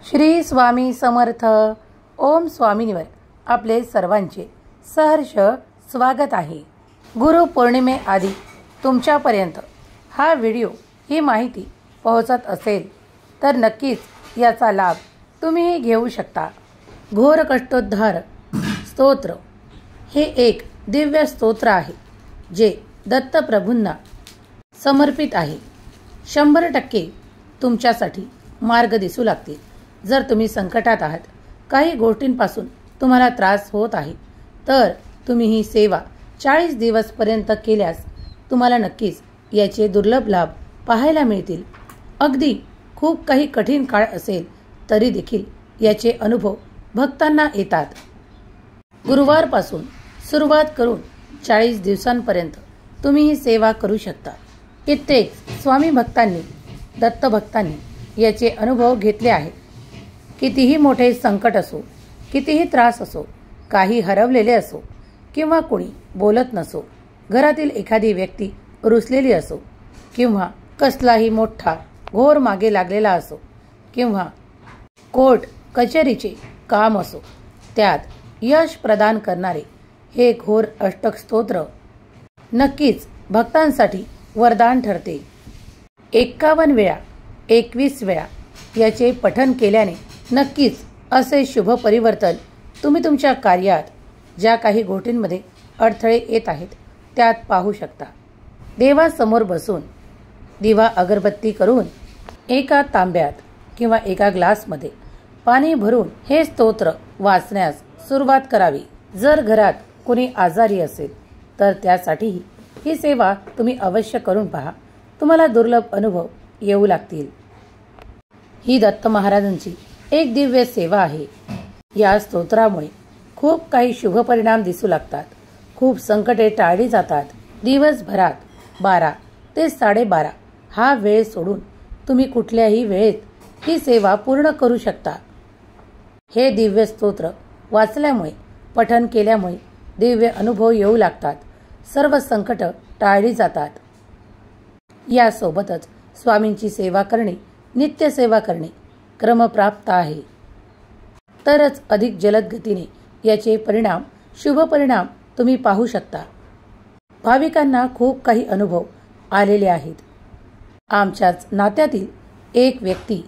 श्री स्वामी समर्थ. ओम स्वामींवर आपले सर्वांचे सहर्ष स्वागत आहे. गुरु पौर्णिमेआधी तुमच्यापर्यंत हा व्हिडिओ ही माहिती पोहोचत असेल तर नक्कीच याचा लाभ तुम्हीही घेऊ शकता. घोर कष्टोद्धार स्तोत्र हे एक दिव्य स्तोत्र आहे जे दत्तप्रभूंना समर्पित आहे. 100% तुमच्यासाठी मार्ग दिसू लागतील. जर तुम्ही संकटात आहात, काही गोष्टींपासून तुम्हाला त्रास होत आहे, तर तुम्ही ही सेवा 40 दिवसपर्यंत केल्यास तुम्हाला नक्कीच याचे दुर्लभ लाभ पाहायला मिळतील. अगदी खूप काही कठीण काळ असेल तरी देखील याचे अनुभव भक्तांना येतात. गुरुवारपासून सुरुवात करून 40 दिवसांपर्यंत तुम्ही ही सेवा करू शकता. कित्येक स्वामी भक्तांनी, दत्त भक्तांनी याचे अनुभव घेतले आहेत. कितीही मोठे संकट असो, कितीही त्रास असो, काही हरवलेले असो किंवा कोणी बोलत नसो, घरातील एखादी व्यक्ती रुसलेली असो किंवा कसलाही मोठा घोर मागे लागलेला असो किंवा कोर्ट कचेरीचे काम असो, त्यात यश प्रदान करणारे हे घोर अष्टक स्तोत्र नक्कीच भक्तांसाठी वरदान ठरते. 51 वेळा 21 वेळा याचे पठण केल्याने नक्कीच असे शुभ परिवर्तन तुम्ही तुमच्या कार्यात, ज्या काही गोष्टींमध्ये अडथळे येत आहेत त्यात पाहू शकता. देवासमोर बसून दिवा अगरबत्ती करून एका तांब्यात किंवा एका ग्लासमध्ये पाणी भरून हे स्तोत्र वाचण्यास सुरुवात करावी. जर घरात कोणी आजारी असेल तर त्यासाठीही ही सेवा तुम्ही अवश्य करून पहा. तुम्हाला दुर्लभ अनुभव येऊ लागतील. ही दत्त महाराजांची एक दिव्य सेवा आहे. या स्तोत्रामुळे खूप काही शुभ परिणाम दिसू लागतात. खूप संकटे टाळली जातात. दिवसभरात 12 ते 12:30 हा वेळ सोडून तुम्ही कुठल्याही वेळेत ही सेवा पूर्ण करू शकता. हे दिव्य स्तोत्र वाचल्यामुळे, पठण केल्यामुळे दिव्य अनुभव येऊ लागतात. सर्व संकट टाळली जातात. यासोबतच स्वामींची सेवा करणे, नित्य सेवा करणे क्रमप्राप्त आहे. तरच अधिक जलद गतीने याचे परिणाम, शुभ परिणाम तुम्ही पाहू शकता. भाविकांना खूप काही अनुभव आलेले आहेत. आमच्याच नात्यातील एक व्यक्ती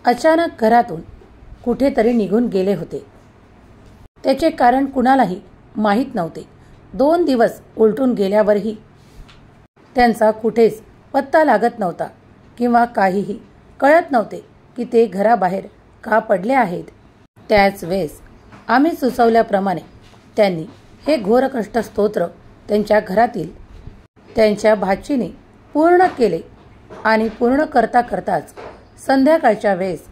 अचानक घरातून कुठेतरी निघून गेले होते. त्याचे कारण कुणालाही माहीत नव्हते. 2 दिवस उलटून गेल्यावरही त्यांचा कुठेच पत्ता लागत नव्हता किंवा काहीही कळत नव्हते की ते घराबाहेर का पडले आहेत. त्याच वेळेस आम्ही सुचवल्याप्रमाणे त्यांनी हे घोर कष्ट स्तोत्र त्यांच्या घरातील त्यांच्या भाचीने पूर्ण केले आणि पूर्ण करता करताच संध्याकाळच्या वेळेस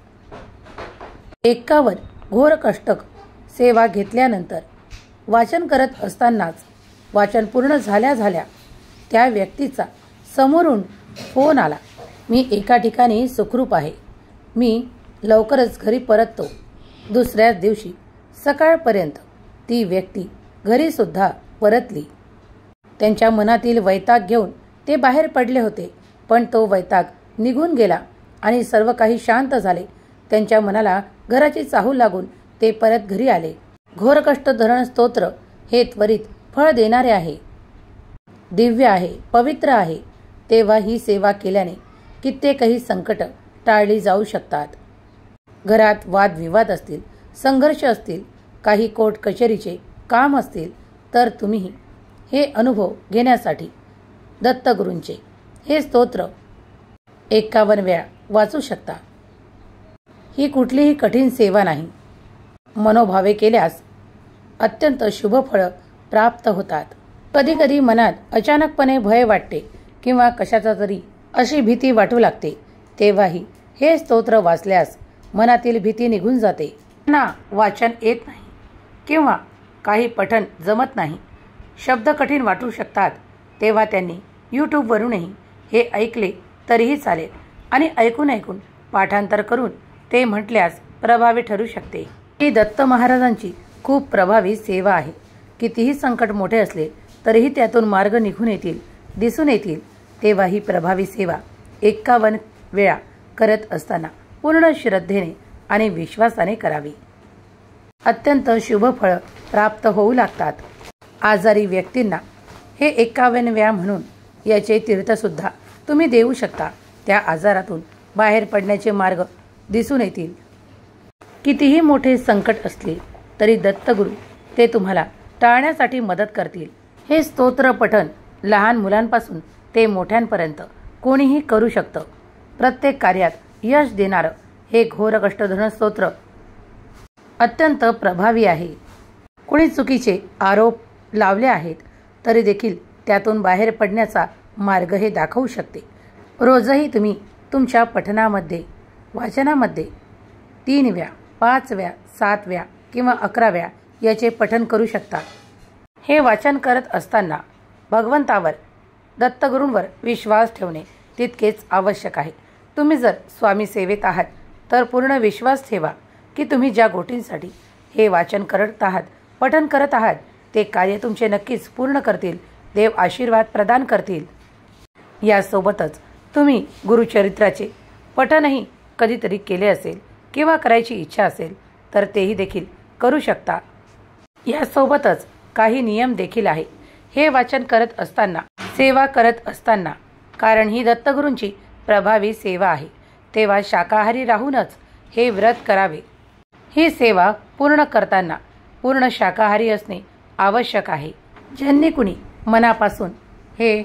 51 घोर कष्टक सेवा घेतल्यानंतर वाचन करत असतानाच वाचन पूर्ण झाल्या त्या व्यक्तीचा समोरून फोन आला. मी एका ठिकाणी सुखरूप आहे. मी लवकरच घरी परततो. दुसऱ्याच दिवशी सकाळपर्यंत ती व्यक्ती घरी सुद्धा परतली. त्यांच्या मनातील वैताग घेऊन ते बाहेर पडले होते, पण तो वैताग निघून गेला आणि सर्व काही शांत झाले. त्यांच्या मनाला घराची चाहूल लागून ते परत घरी आले. घोर कष्ट धरण स्तोत्र हे त्वरित फळ देणारे आहे, दिव्य आहे, पवित्र आहे. तेव्हा ही सेवा केल्याने कित्येकही संकट टाळली जाऊ शकतात. घरात वादविवाद असतील, संघर्ष असतील, काही कोर्ट कचेरीचे काम असतील तर तुम्ही हे अनुभव घेण्यासाठी दत्तगुरूंचे हे स्तोत्र 51 वेळा वाचू शकता. ही कुठलीही कठीण सेवा नाही. मनोभावे केल्यास अत्यंत शुभ फळं प्राप्त होतात. कधीकधी मनात अचानकपणे भय वाटते किंवा कशाचा तरी अशी भीती वाटू लागते. तेव्हाही हे स्तोत्र वाचल्यास मनातील भीती निघून जाते. ना वाचन येत नाही किंवा काही पठण जमत नाही, शब्द कठीण वाटू शकतात, तेव्हा त्यांनी यूट्यूबवरूनही हे ऐकले तरीही चालेल आणि ऐकून पाठांतर करून ते म्हटल्यास प्रभावी ठरू शकते. ही दत्त महाराजांची खूप प्रभावी सेवा आहे. कितीही संकट मोठे असले तरीही त्यातून मार्ग निघून येतील, दिसून येतील. तेव्हा ही प्रभावी सेवा 51 वेळा करत असताना पूर्ण श्रद्धेने आणि विश्वासाने करावी. अत्यंत शुभ फळ प्राप्त होऊ लागतात. आजारी व्यक्तींना हे 51 वेळा म्हणून याचे तीर्थसुद्धा तुम्ही देऊ शकता. त्या आजारातून बाहेर पडण्याचे मार्ग दिसून येतील. कितीही मोठे संकट असले तरी दत्तगुरू ते तुम्हाला टाळण्यासाठी मदत करतील. हे स्तोत्र पठण लहान मुलांपासून ते मोठ्यांपर्यंत कोणीही करू शकतं. प्रत्येक कार्यात यश देणारं हे घोर कष्टधरण स्तोत्र अत्यंत प्रभावी आहे. कोणी चुकीचे आरोप लावले आहेत तरी देखील त्यातून बाहेर पडण्याचा मार्ग हे दाखवू शकते. रोजही तुम्ही तुमच्या पठणामध्ये वाचनामध्ये 3 वेळा, 5 वेळा, 7 वेळा किंवा 11 वेळा याचे पठण करू शकता. हे वाचन करत असताना भगवंतावर दत्तगुरूंवर विश्वास ठेवणे तितकेच आवश्यक आहे. तुम्ही जर स्वामी सेवेत आहात तर पूर्ण विश्वास ठेवा की तुम्ही ज्या गोष्टींसाठी हे वाचन करत आहात, पठण करत आहात ते कार्य तुमचे नक्कीच पूर्ण करतील. देव आशीर्वाद प्रदान करतील. यासोबतच तुम्ही गुरुचरित्राचे पठणही कधीतरी केले असेल किंवा करायची इच्छा असेल तर तेही देखील करू शकता. यासोबतच काही नियम देखील आहे. हे वाचन करत असताना, सेवा करत असताना, कारण ही दत्तगुरूंची प्रभावी सेवा आहे, तेव्हा शाकाहारी राहूनच हे व्रत करावे. ही सेवा पूर्ण करताना पूर्ण शाकाहारी असणे आवश्यक आहे. ज्यांनी कुणी मनापासून हे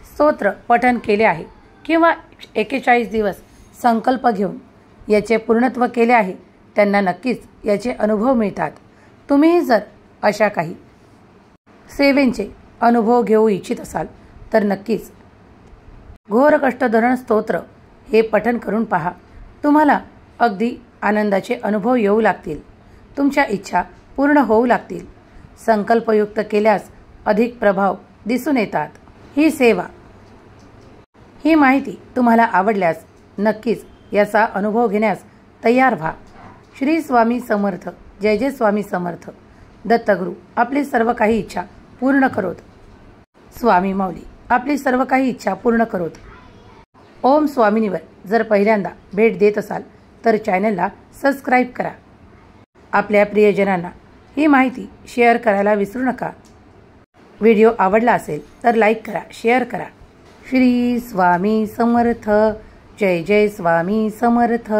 स्तोत्र पठण केले आहे किंवा 41 दिवस संकल्प घेऊन याचे पूर्णत्व केले आहे त्यांना नक्कीच याचे अनुभव मिळतात. तुम्हीही जर अशा काही सेवेंचे अनुभव घेऊ इच्छित असाल तर नक्कीच घोर कष्टधरण स्तोत्र हे पठण करून पहा. तुम्हाला अगदी आनंदाचे अनुभव येऊ लागतील. तुमच्या इच्छा पूर्ण होऊ लागतील. संकल्पयुक्त केल्यास अधिक प्रभाव दिसून येतात. ही सेवा, ही माहिती तुम्हाला आवडल्यास नक्कीच याचा अनुभव घेण्यास तयार व्हा. श्री स्वामी समर्थ. जय जय स्वामी समर्थ. दत्तगुरू आपली सर्व काही इच्छा पूर्ण करोत. स्वामी माऊली आपली सर्व काही इच्छा पूर्ण करोत. ओम स्वामिनीवर जर पहिल्यांदा भेट देत असाल तर चॅनलला सबस्क्राईब करा. आपल्या प्रियजनांना ही माहिती शेअर करायला विसरू नका. व्हिडिओ आवडला असेल तर लाईक करा, शेअर करा. श्री स्वामी समर्थ. जय जय स्वामी समर्थ.